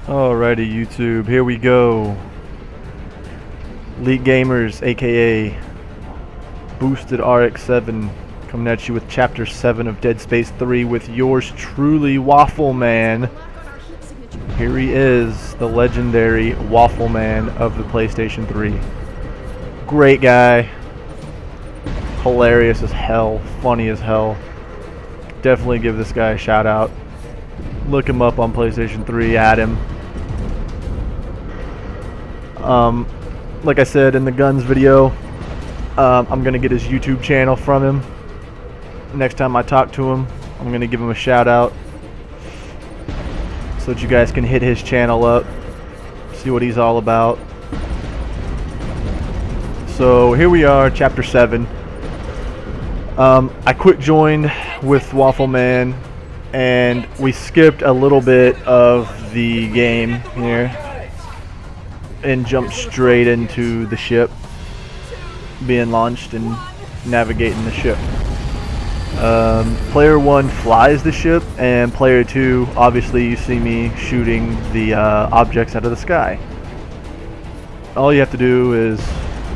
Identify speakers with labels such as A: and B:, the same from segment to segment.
A: Alrighty, YouTube, here we go. Elite Gamers, aka Boosted RX-7, coming at you with Chapter 7 of Dead Space 3 with yours truly, Waffle Man. Here he is, the legendary Waffle Man of the PlayStation 3. Great guy. Hilarious as hell. Funny as hell. Definitely give this guy a shout out. Look him up on PlayStation 3, add him. Like I said in the guns video, I'm gonna get his YouTube channel from him. Next time I talk to him, I'm gonna give him a shout out so that you guys can hit his channel up, see what he's all about. So here we are, Chapter 7. I quick joined with Waffle Man, and we skipped a little bit of the game here and jumped straight into the ship being launched and navigating the ship. Player 1 flies the ship, and Player 2, obviously you see me shooting the objects out of the sky. All you have to do is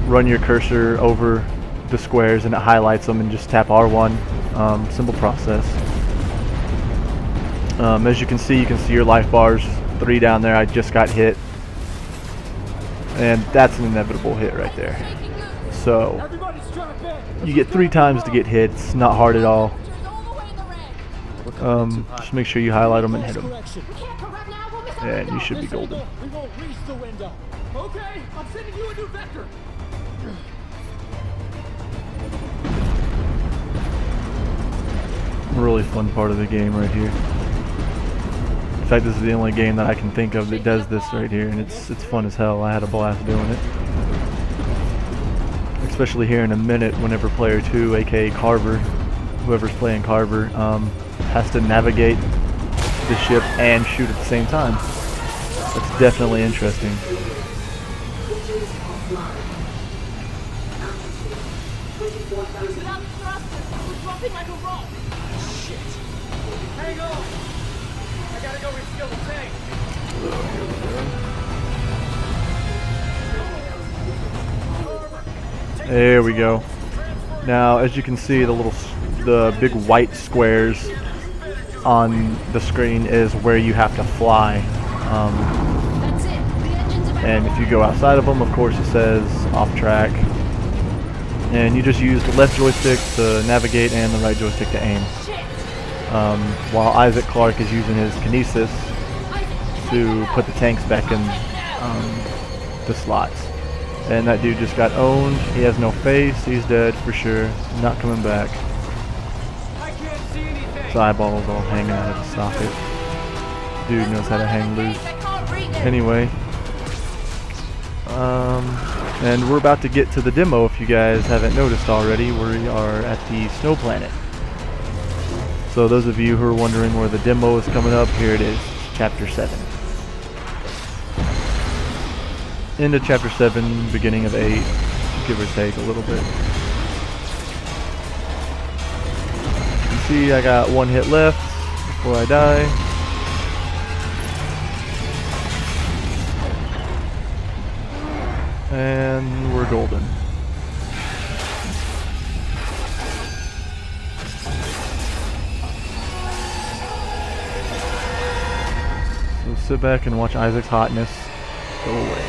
A: run your cursor over the squares and it highlights them, and just tap R1. Simple process. As you can see your life bars, 3 down there. I just got hit, and that's an inevitable hit right there. So you get 3 times to get hit. It's not hard at all. Just make sure you highlight them and hit them, and you should be golden.
B: Okay, I'm sending you a new vector.
A: Really fun part of the game right here. In fact, this is the only game that I can think of that does this right here, and it's fun as hell. I had a blast doing it. Especially here in a minute, whenever Player 2, aka Carver, whoever's playing Carver, has to navigate the ship and shoot at the same time. That's definitely interesting.
B: Like a rock. Shit. Hang on. I gotta go refill the tank.
A: There we go. Now, as you can see, the big white squares on the screen is where you have to fly. And if you go outside of them, of course, it says off track. And you just use the left joystick to navigate and the right joystick to aim. While Isaac Clarke is using his kinesis to put the tanks back in the slots. And that dude just got owned. He has no face. He's dead for sure. Not coming back. His eyeballs all hanging out of the socket. Dude knows how to hang loose. Anyway. And we're about to get to the demo. If you guys haven't noticed already, we are at the snow planet. So those of you who are wondering where the demo is coming up, here it is, Chapter 7. Into Chapter 7, beginning of 8, give or take a little bit. You can see I got 1 hit left before I die. And we're golden. So sit back and watch Isaac's hotness go away.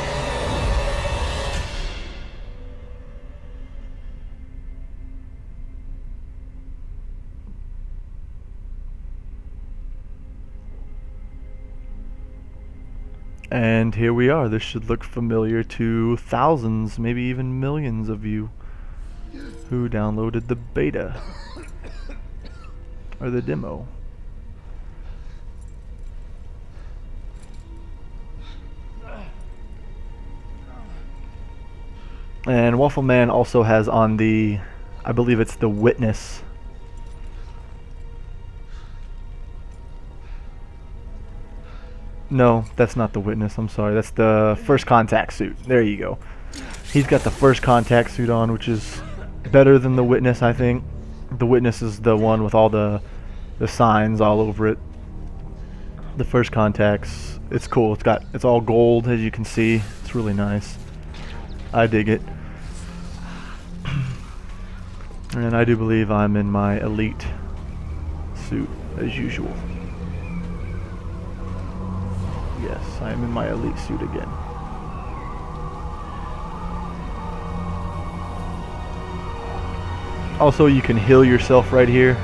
A: And here we are. This should look familiar to thousands, maybe even millions of you who downloaded the beta or the demo. And Waffle Man also has on the, I believe it's the Witness. No, that's not the Witness, I'm sorry. That's the First Contact suit. There you go. He's got the First Contact suit on, which is better than the Witness, I think. The Witness is the one with all the signs all over it. the first contacts. It's cool. It's all gold, as you can see. It's really nice. I dig it. And I do believe I'm in my elite suit as usual. Yes, I am in my elite suit again. Also, you can heal yourself right here.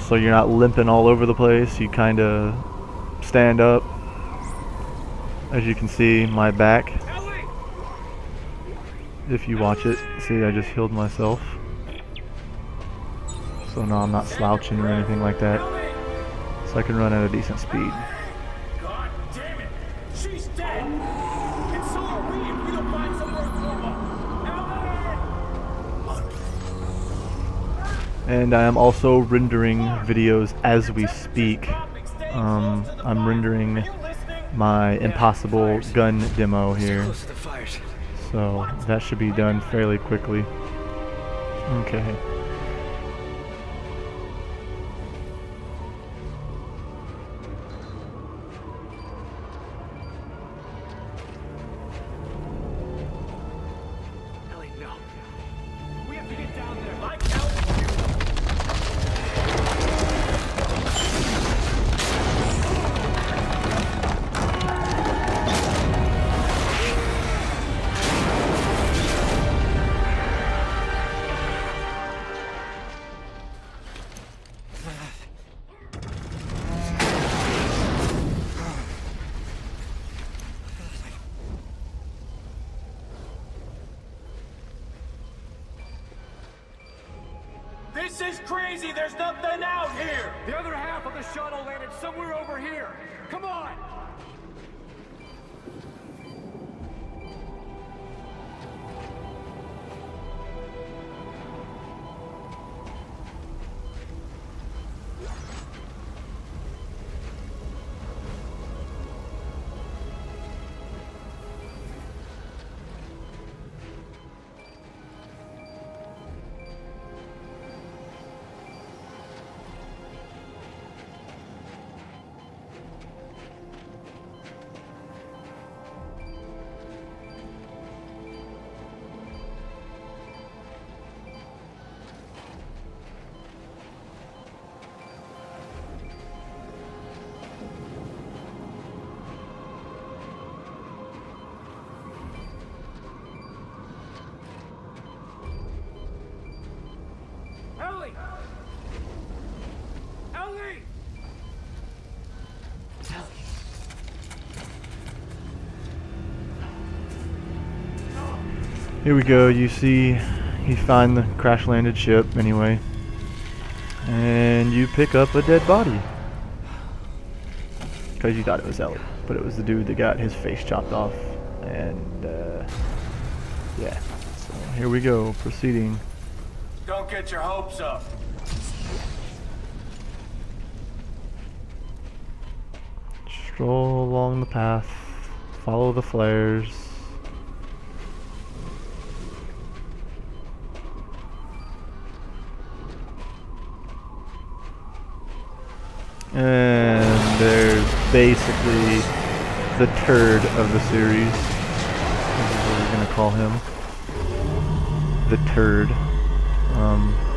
A: So you're not limping all over the place. You kind of stand up. As you can see, my back. If you watch it, see, I just healed myself. So no, I'm not slouching or anything like that. So I can run at a decent speed.
B: God damn it! She's dead! And so are we if we don't find somewhere to warm up.
A: And I am also rendering videos as we speak. I'm rendering my impossible gun demo here. So that should be done fairly quickly. Okay.
B: Ellie, no. We have to get down there. This is crazy! There's nothing out here! The other half of the shuttle landed somewhere over here! Come on! Ellie! Ellie!
A: Here we go. You see, you find the crash landed ship anyway. And you pick up a dead body. Because you thought it was Ellie. But it was the dude that got his face chopped off. And, yeah. So here we go. Proceeding.
B: Don't get your hopes up.
A: Stroll along the path. Follow the flares. And there's basically the turd of the series. This is what we're gonna call him. The turd.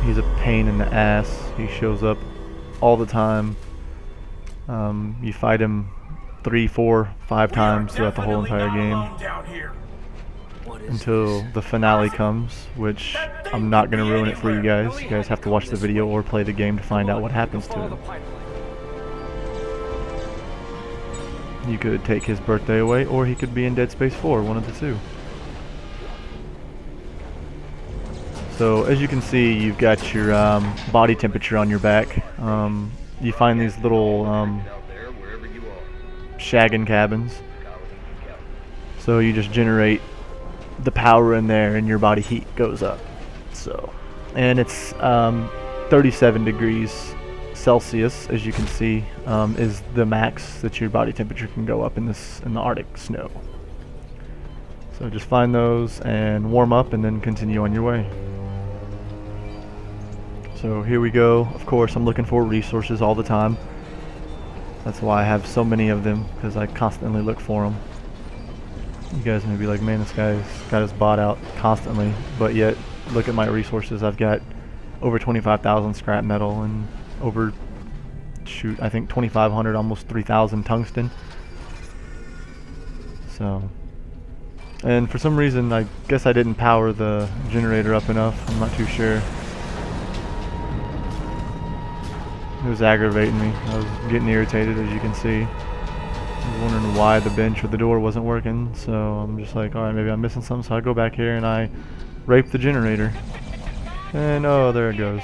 A: He's a pain in the ass. He shows up all the time. You fight him 3, 4, 5 times throughout the whole entire game. Until the finale comes, which I'm not gonna ruin it for you guys. You guys have to watch the video or play the game to find out what happens to him. You could take his birthday away, or he could be in Dead Space 4, one of the two. So, as you can see, you've got your body temperature on your back. You find these little shaggin' cabins. So you just generate the power in there, and your body heat goes up. So, and it's 37 degrees Celsius, as you can see, is the max that your body temperature can go up in the Arctic snow. So just find those and warm up, and then continue on your way. So here we go. Of course, I'm looking for resources all the time. That's why I have so many of them, because I constantly look for them. You guys may be like, man, this guy's got his bot out constantly, but yet look at my resources. I've got over 25,000 scrap metal and over, shoot, I think 2,500, almost 3,000 tungsten. So, and for some reason, I guess I didn't power the generator up enough. I'm not too sure. It was aggravating me. I was getting irritated, as you can see. I was wondering why the bench or the door wasn't working, so I'm just like, alright, maybe I'm missing something, so I go back here and I rape the generator. And oh, there it goes.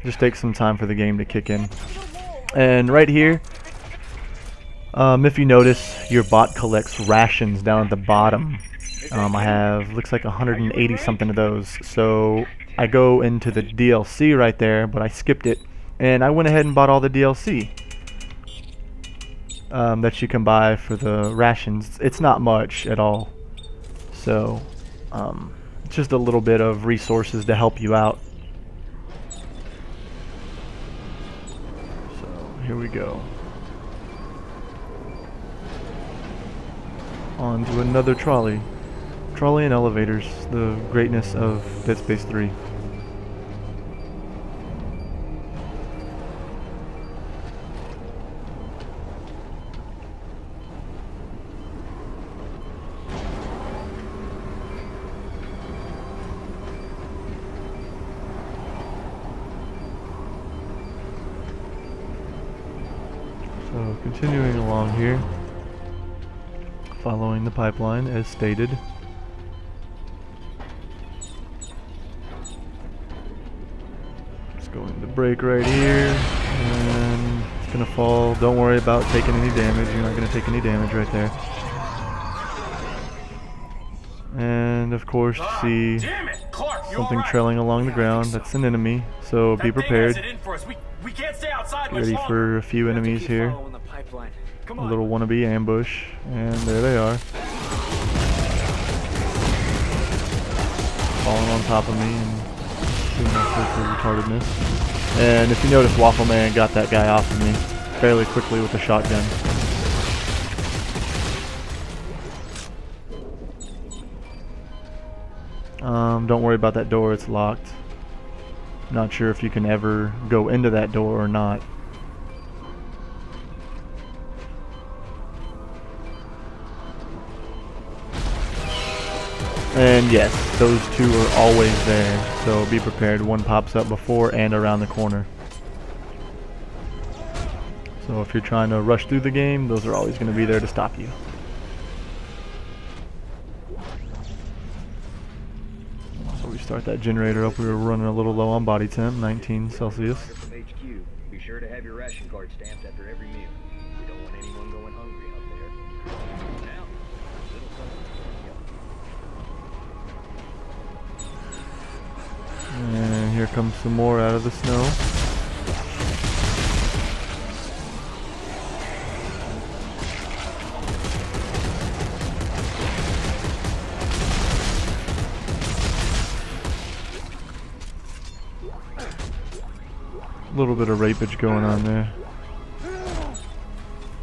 A: Just takes some time for the game to kick in. And right here, if you notice, your bot collects rations down at the bottom. I have, looks like 180 something of those. So I go into the DLC right there, but I skipped it. And I went ahead and bought all the DLC that you can buy for the rations. It's not much at all. So, it's just a little bit of resources to help you out. So, here we go. On to another trolley. Trolley and elevators, the greatness of Dead Space 3. So continuing along here, following the pipeline as stated. Just going to brake right here, and it's gonna fall. Don't worry about taking any damage. You're not gonna take any damage right there. And of course, you see something trailing along the ground. That's an enemy, so be prepared. Get ready for a few enemies here. A little wannabe ambush, and there they are. Falling on top of me and doing all sorts of retardedness. And if you notice, Waffle Man got that guy off of me fairly quickly with a shotgun. Don't worry about that door, it's locked. Not sure if you can ever go into that door or not. And yes, those two are always there, so be prepared. One pops up before and around the corner. So if you're trying to rush through the game, those are always going to be there to stop you. So we start that generator up. We were running a little low on body temp, 19 Celsius.
C: HQ, be sure to have your ration card stamped after every meal. We don't want anyone going hungry out there. Now, little something.
A: And here comes some more out of the snow. A little bit of rapage going on there.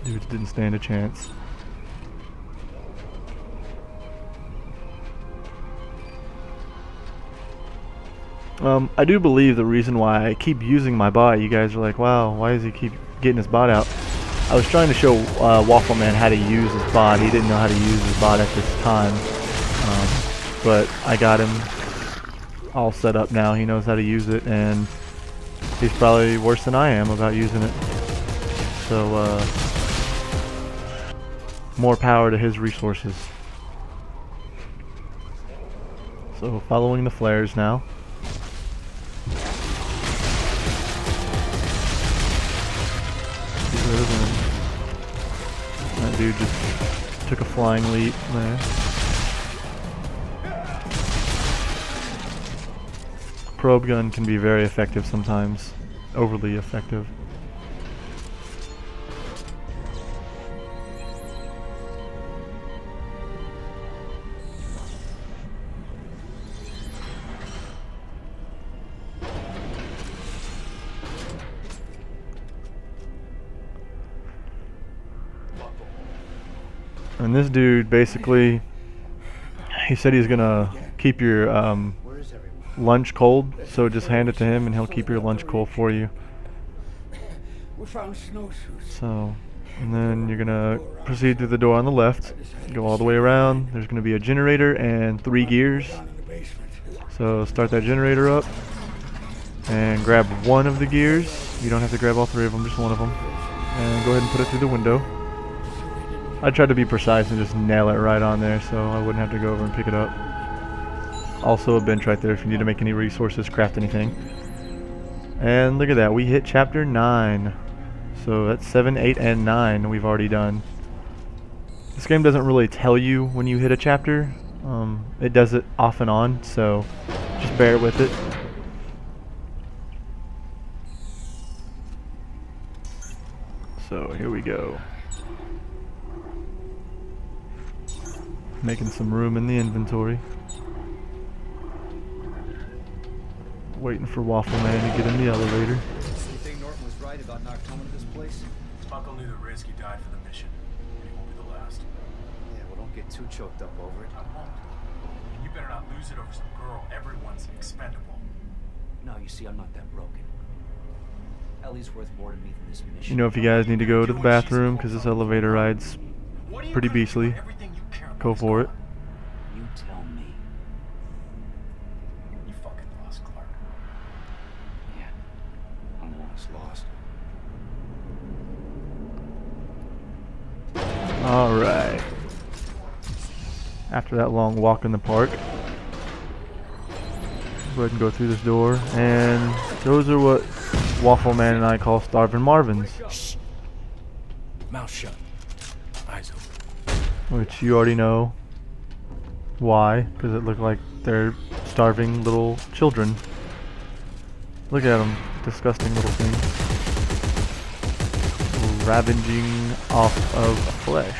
A: Dudes didn't stand a chance. I do believe the reason why I keep using my bot, you guys are like, wow, why does he keep getting his bot out? I was trying to show Waffle Man how to use his bot. He didn't know how to use his bot at this time. But I got him all set up now. He knows how to use it, and he's probably worse than I am about using it. So, more power to his resources. So, following the flares now. Get rid of him. That dude just took a flying leap there. Probe gun can be very effective sometimes, overly effective. And this dude basically, he said he's gonna keep your lunch cold, so just hand it to him and he'll keep your lunch cold for you.
D: We found snowshoes.
A: So, and then you're gonna proceed through the door on the left, go all the way around. There's gonna be a generator and 3 gears.
D: Down in the basement.
A: So start that generator up and grab one of the gears. You don't have to grab all 3 of them, just one of them. And go ahead and put it through the window. I tried to be precise and just nail it right on there so I wouldn't have to go over and pick it up. Also a bench right there if you need to make any resources, craft anything. And look at that, we hit chapter 9. So that's 7, 8, and 9 we've already done. This game doesn't really tell you when you hit a chapter. It does it off and on, so just bear with it. So here we go. Making some room in the inventory. Waiting for Waffle Man to get in the elevator.
E: You think Norton was right about not coming to this place?
F: Uncle knew the risk. He died for the mission. And he won't be the last.
E: Yeah, well, don't get too choked up over it.
F: I won't. And you better not lose it over some girl. Everyone's expendable.
E: No, you see, I'm not that broken. Ellie's worth more to me than this mission.
A: You know, if you guys need to go to the bathroom because this elevator ride's pretty beastly, go for it.
E: You tell me.
F: You fucking lost, Clark.
E: Yeah, I'm lost.
A: Alright. After that long walk in the park, go ahead and go through this door. And those are what Waffle Man and I call Starvin' Marvins.
F: Shh. Mouth shut. Eyes open.
A: Which you already know why, because it looked like they're starving little children. Look at them, disgusting little things. Ravaging off of flesh.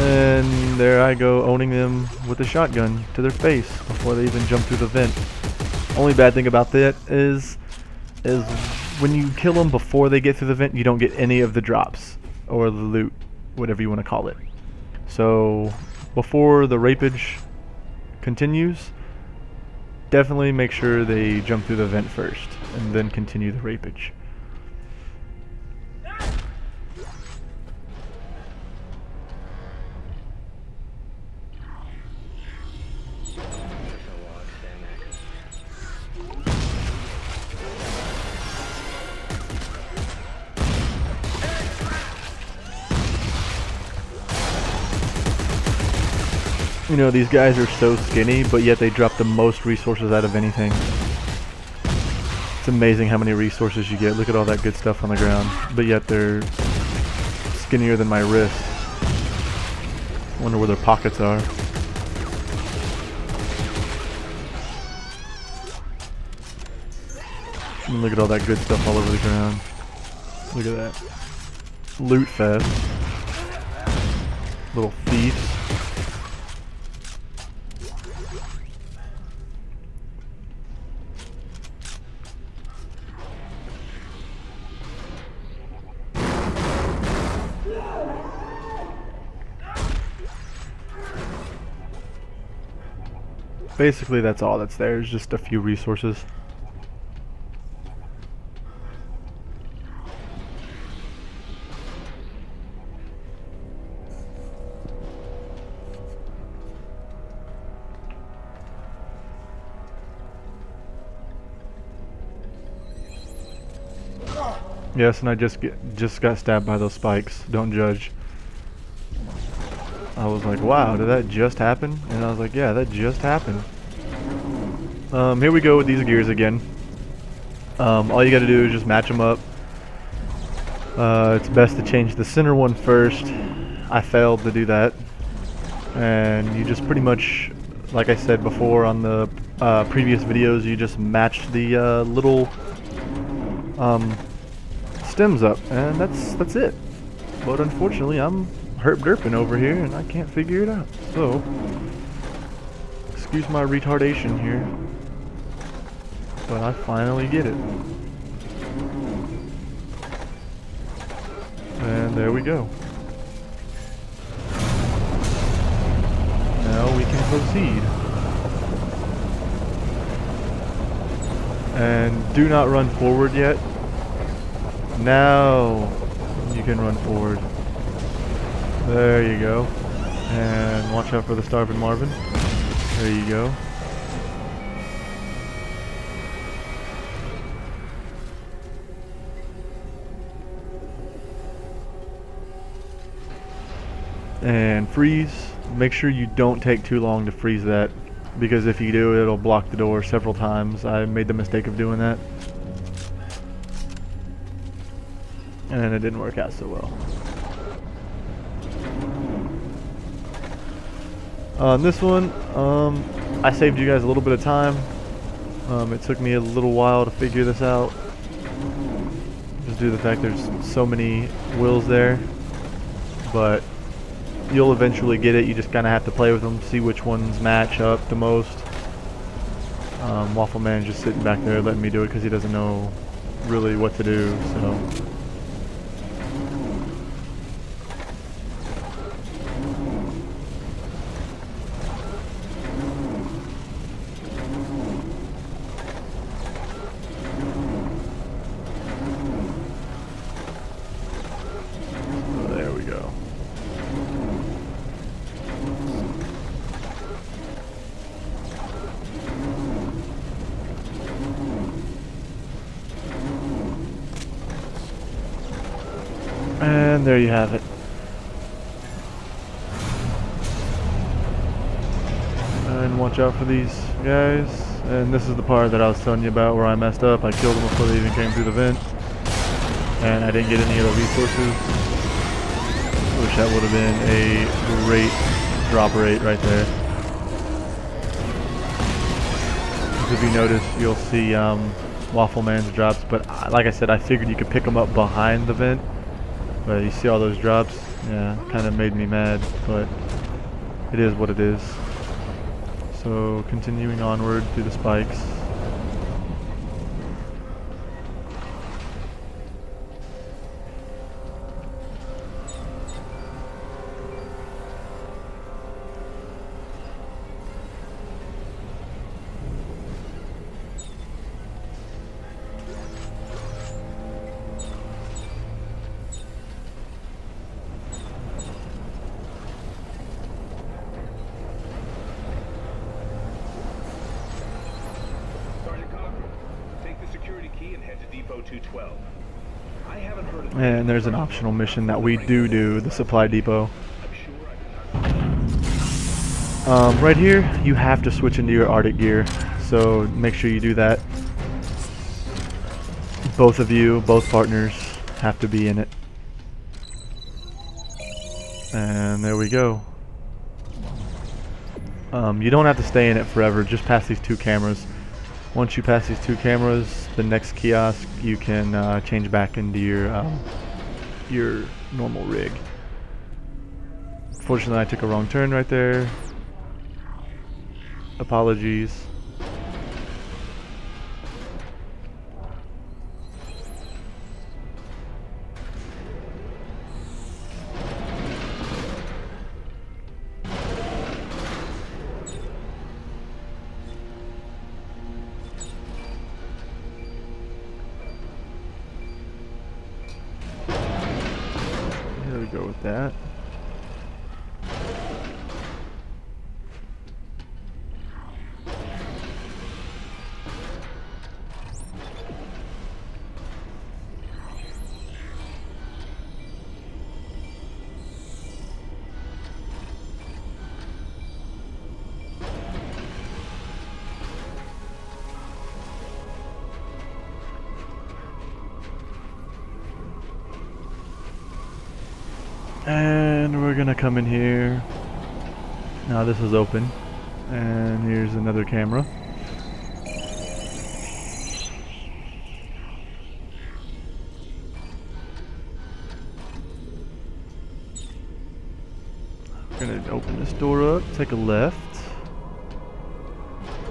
A: And there I go, owning them with a shotgun to their face before they even jump through the vent. Only bad thing about that is when you kill them before they get through the vent, you don't get any of the drops or the loot, whatever you want to call it. So before the rapage continues, definitely make sure they jump through the vent first and then continue the rapage. You know, these guys are so skinny, but yet they drop the most resources out of anything. It's amazing how many resources you get. Look at all that good stuff on the ground, but yet they're skinnier than my wrist. Wonder where their pockets are. And look at all that good stuff all over the ground. Look at that. Loot fest. Little thieves. Basically, that's all that's there, is just a few resources. Yes, and I just got stabbed by those spikes. Don't judge. I was like, wow, did that just happen? And I was like, yeah, that just happened. Here we go with these gears again. All you gotta do is just match them up. It's best to change the center one first. I failed to do that. And you just pretty much, like I said before on the previous videos, you just match the little stems up, and that's it. But unfortunately, I'm herp derping over here and I can't figure it out. So, excuse my retardation here, but I finally get it. And there we go. Now we can proceed. And do not run forward yet. Now you can run forward. There you go. And watch out for the starving Marvin. There you go. And freeze. Make sure you don't take too long to freeze that, because if you do, it'll block the door several times. I made the mistake of doing that, and it didn't work out so well. On this one, I saved you guys a little bit of time. It took me a little while to figure this out, just due to the fact there's so many wills there, but you'll eventually get it. You just kind of have to play with them, see which ones match up the most. Waffle Man just sitting back there letting me do it because he doesn't know really what to do, so. There we go. And there you have it. And watch out for these guys. And this is the part that I was telling you about where I messed up. I killed them before they even came through the vent. And I didn't get any of the resources. Wish that would have been a great drop rate right there. If you notice, you'll see Waffle Man's drops. But like I said, I figured you could pick them up behind the vent. But you see all those drops? Yeah, kind of made me mad, but it is what it is. So continuing onward through the spikes. And there's an optional mission that we do, the supply depot. Right here, you have to switch into your Arctic gear, so make sure you do that. Both of you, both partners, have to be in it. And there we go. You don't have to stay in it forever, just pass these 2 cameras. Once you pass these 2 cameras, the next kiosk you can change back into your normal rig. Fortunately, I took a wrong turn right there. Apologies. There we go with that. And we're gonna come in here. Now this is open. And here's another camera. We're gonna open this door up, take a left.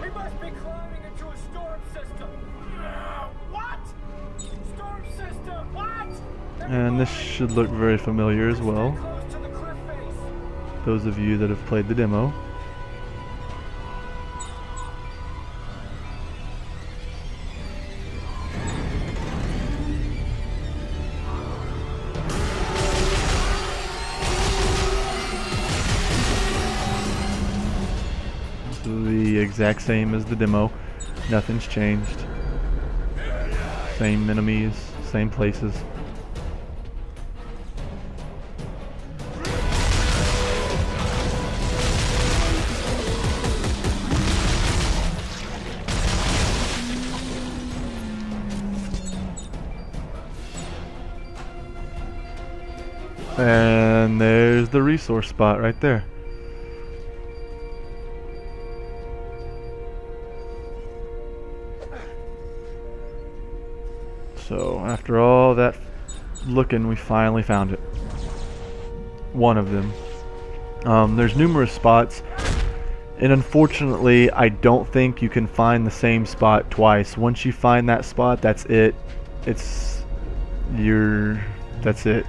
B: We must be climbing into a storm system. What? Storm system? What?
A: And this should look very familiar as well. Those of you that have played the demo. The exact same as the demo. Nothing's changed. Same enemies, same places. And there's the resource spot right there. So after all that looking, we finally found it. One of them. There's numerous spots, and unfortunately I don't think you can find the same spot twice. Once you find that spot, that's it. That's it.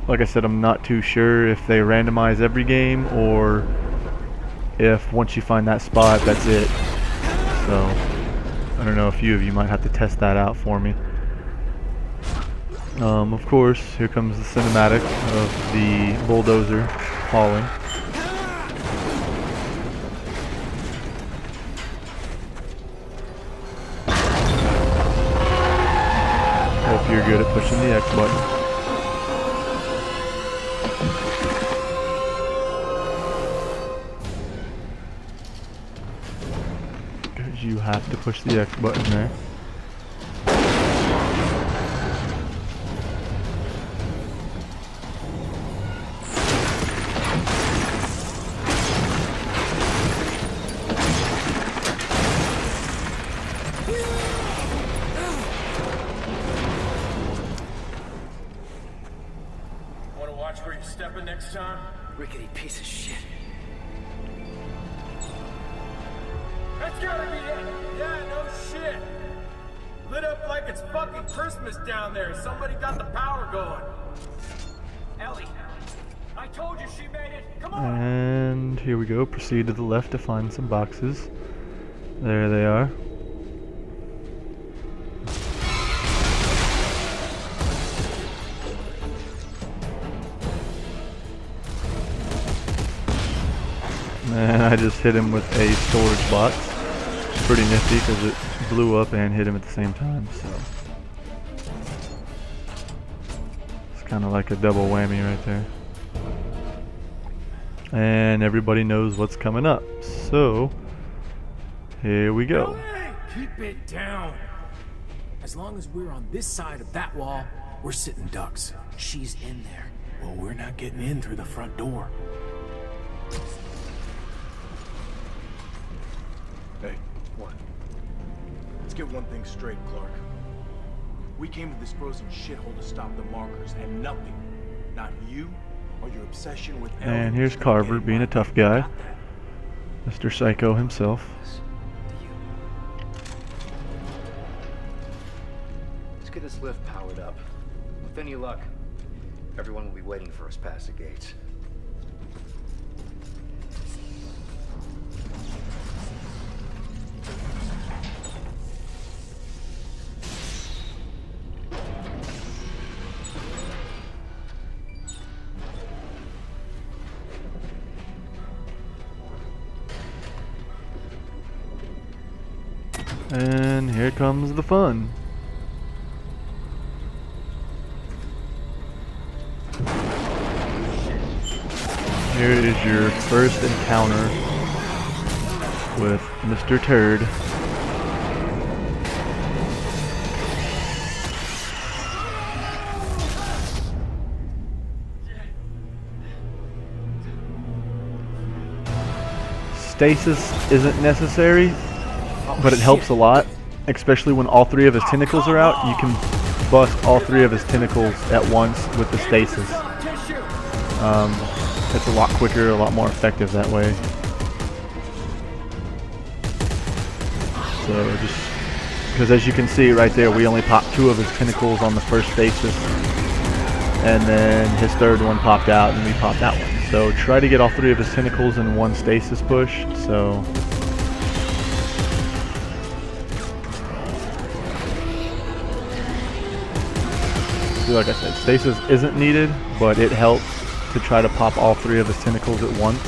A: Like I said, I'm not too sure if they randomize every game or if once you find that spot, that's it. So I don't know, a few of you might have to test that out for me. Of course, here comes the cinematic of the bulldozer falling. Hope you're good at pushing the X button. You have to push the X button there.
F: Want to watch where you're stepping next time?
E: Rickety piece of shit.
F: That's gotta be it! Yeah, no shit! Lit up like it's fucking Christmas down there. Somebody got the power going.
B: Ellie, I told you she made it. Come on.
A: And here we go. Proceed to the left to find some boxes. There they are. And I just hit him with a storage box. Pretty nifty because it blew up and hit him at the same time. So it's kind of like a double whammy right there. And everybody knows what's coming up. So here we go.
F: Keep it down.
E: As long as we're on this side of that wall, we're sitting ducks. She's in there.
F: Well, we're not getting in through the front door.
G: Hey, what? Let's get one thing straight, Clark. We came to this frozen shithole to stop the markers, and nothing, not you or your obsession with Ellie.
A: And here's Carver being a tough guy. Mr. Psycho himself.
C: Let's get this lift powered up. With any luck, everyone will be waiting for us past the gates.
A: And here comes the fun. Here is your first encounter with Mr. Turd. Stasis isn't necessary, but it helps a lot, especially when all three of his tentacles are out. You can bust all three of his tentacles at once with the stasis. It's a lot quicker, a lot more effective that way. So just because as you can see right there, we only popped 2 of his tentacles on the first stasis, and then his third one popped out, and we popped that one. So try to get all 3 of his tentacles in one stasis push. So like I said, stasis isn't needed, but it helps to try to pop all 3 of his tentacles at once.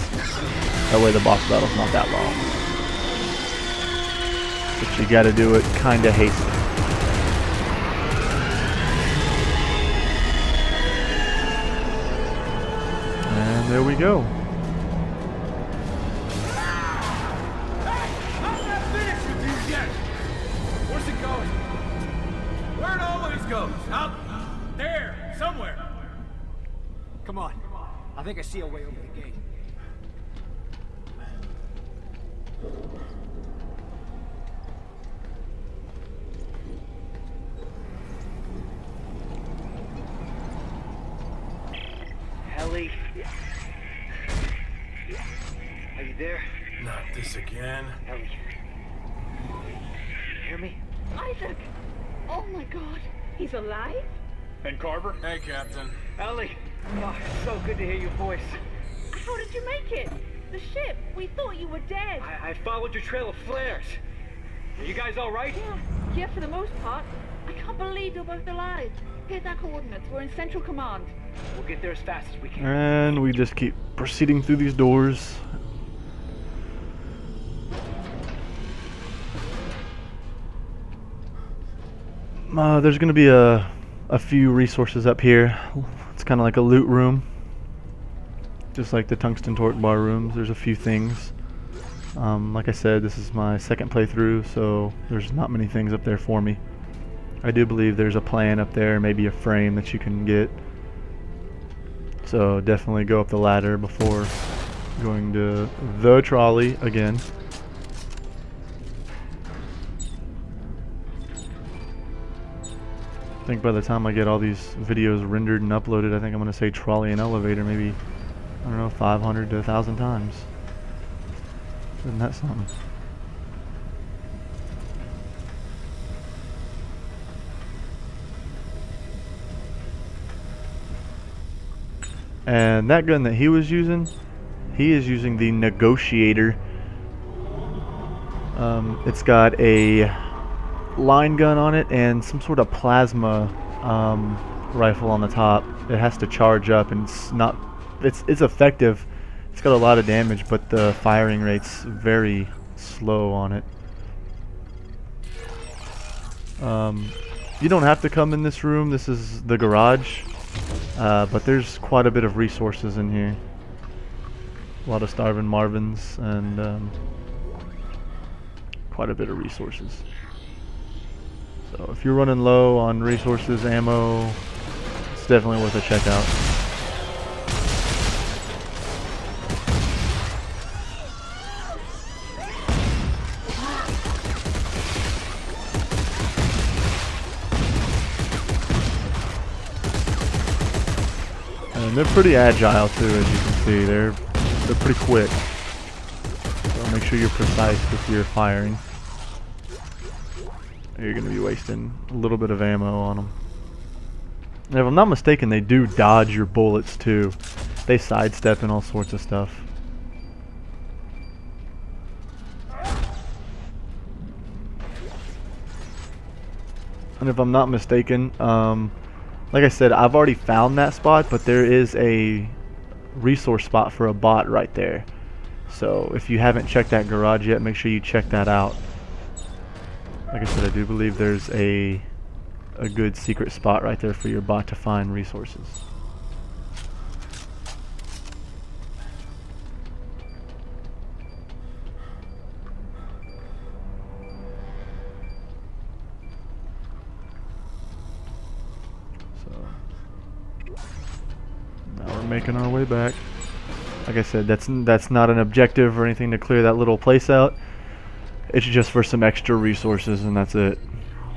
A: That way the boss battle's not that long. But you gotta do it kinda hasty. And there we go.
F: I'm not finished with you yet. Where's it going? Where it always goes. Out there, somewhere.
B: Come on. I think I see a way over the gate.
C: Ellie? Are you there?
F: Not this again.
C: Ellie? You hear me?
H: Isaac! Oh my god, he's alive?
F: And Carver? Hey, Captain.
C: Ellie! Oh, it's so good to hear your voice.
H: How did you make it? The ship, we thought you were dead.
C: I followed your trail of flares. Are you guys all right?
H: Yeah, for the most part. I can't believe you're both alive. Here's our coordinates, we're in Central Command.
C: We'll get there as fast as we can.
A: And we just keep proceeding through these doors. There's going to be a few resources up here. It's kind of like a loot room. Just like the tungsten torque bar rooms, there's a few things. Like I said, this is my second playthrough, so there's not many things up there for me. I do believe there's a plan up there, maybe a frame that you can get. So definitely go up the ladder before going to the trolley again. I think by the time I get all these videos rendered and uploaded, I think I'm going to say trolley and elevator maybe, I don't know, 500 to 1,000 times. Isn't that something? And that gun that he was using, he is using the Negotiator. It's got a line gun on it and some sort of plasma rifle on the top. It has to charge up, and it's effective. It's got a lot of damage, but the firing rate's very slow on it. You don't have to come in this room. This is the garage. But there's quite a bit of resources in here. A lot of starving Marvins and quite a bit of resources. So if you're running low on resources, ammo, it's definitely worth a check out. And they're pretty agile too, as you can see. They're pretty quick. So make sure you're precise with your firing. You're going to be wasting a little bit of ammo on them. And if I'm not mistaken, they do dodge your bullets too. They sidestep and all sorts of stuff. And if I'm not mistaken, like I said, I've already found that spot, but there is a resource spot for a bot right there. So if you haven't checked that garage yet, make sure you check that out. Like I said, I do believe there's a good secret spot right there for your bot to find resources. Now we're making our way back. Like I said, that's not an objective or anything to clear that little place out. It's just for some extra resources, and that's it.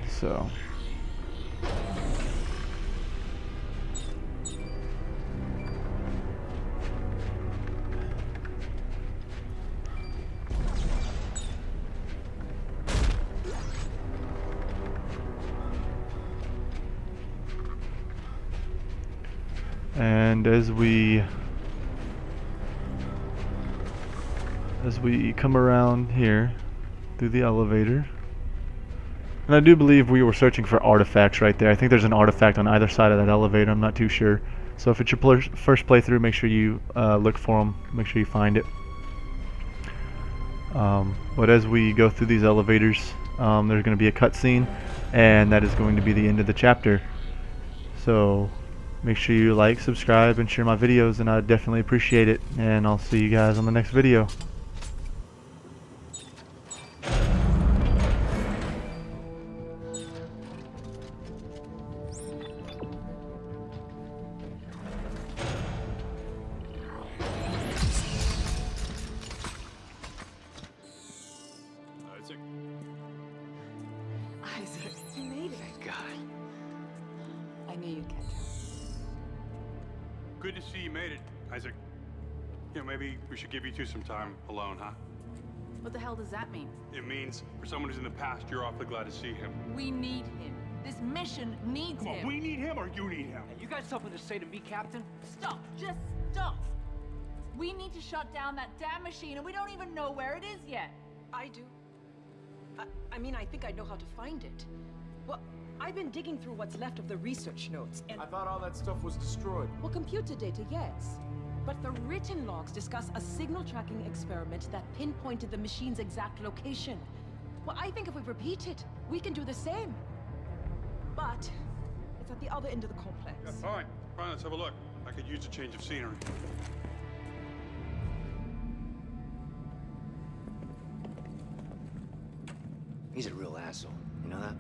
A: So And as we come around here through the elevator, and I do believe we were searching for artifacts right there. I think there's an artifact on either side of that elevator. I'm not too sure. So if it's your first playthrough, make sure you look for them. Make sure you find it. But as we go through these elevators, there's going to be a cutscene, and that is going to be the end of the chapter. So make sure you like, subscribe, and share my videos, and I'd definitely appreciate it. And I'll see you guys on the next video.
I: Isaac, you made it.
J: Thank God.
I: I knew you'd catch up.
K: Good to see you made it, Isaac. Maybe we should give you two some time alone, huh?
I: What the hell does that mean?
K: It means for someone who's in the past, you're awfully glad to see him.
I: We need him. This mission needs
K: Come on,
I: him.
K: we need him or you need him?
J: You got something to say to me, Captain?
I: Stop. Just stop. We need to shut down that damn machine, and we don't even know where it is yet.
L: I do. I mean, I think I know how to find it. Well, I've been digging through what's left of the research notes, and...
F: I thought all that stuff was destroyed.
L: Well, computer data, yes. But the written logs discuss a signal tracking experiment that pinpointed the machine's exact location. Well, I think if we repeat it, we can do the same. But it's at the other end of the complex.
K: Yeah, fine. Fine, let's have a look. I could use a change of scenery.
J: He's a real asshole. You know that?